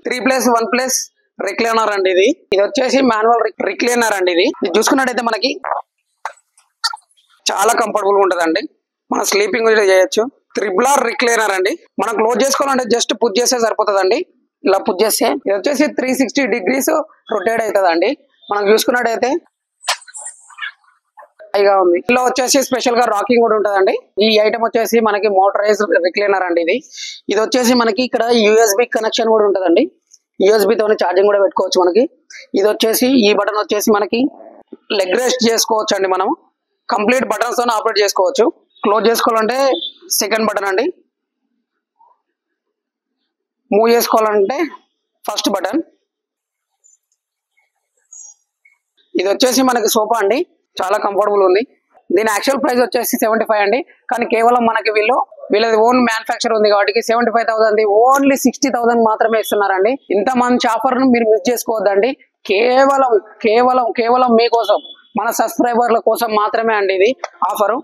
3+1+ recliner అండి. ఇది వచ్చేసి మాన్యువల్ రిక్లైనర్ అండి. ఇది చూసుకున్నట్టయితే మనకి చాలా కంఫర్టబుల్ గా ఉంటదండి. మనం స్లీపింగ్ కూడా చేయొచ్చు. 3R రిక్లైనర్ అండి. మనం క్లోజ్ చేసుకోవాలంటే జస్ట్ పుష్ చేస్తే సరిపోతుందండి. ఇలా పుష్ చేస్తే ఇది వచ్చేసి 360 degrees రొటేట్ అవుతుందండి. మనం చూసుకున్నట్టయితే హైగా ఉంది. ఇలా వచ్చేసి స్పెషల్ గా రాకింగ్ కూడా ఉంటదండి. ఈ ఐటమ్ వచ్చేసి మనకి మోటరైజ్ రిక్లైనర్ అండి. ఇది వచ్చేసి మనకి ఇక్కడ USB కనెక్షన్ కూడా ఉంటదండి. USB తోని ఛార్జింగ్ కూడా పెట్టుకోవచ్చు మనకి. ఇది వచ్చేసి ఈ బటన్ వచ్చేసి మనకి లెగ్ రెస్ట్ చేసుకోవచ్చు అండి. మనం కంప్లీట్ బటన్స్ తో ఆపరేట్ చేసుకోవచ్చు. క్లోజ్ చేసుకోవాలంటే సెకండ్ బటన్ అండి. మూవ్ చేసుకోవాలంటే ఫస్ట్ బటన్. ఇది వచ్చేసి మనకి సోఫా అండి. చాలా కంఫర్టబుల్ ఉంది. దీని యాక్చువల్ ప్రైస్ వచ్చేసి 75 అండి. కానీ కేవలం మనకి వీళ్ళది ఓన్ మ్యానుఫ్యాక్చర్ ఉంది కాబట్టి 75,000 ఓన్లీ 60,000 మాత్రమే ఇస్తున్నారండి. ఇంత మంచి ఆఫర్ ను మీరు మిస్ చేసుకోవద్దండి. కేవలం మీకోసం, మన సబ్స్క్రైబర్ల కోసం మాత్రమే అండి ఇది ఆఫరు.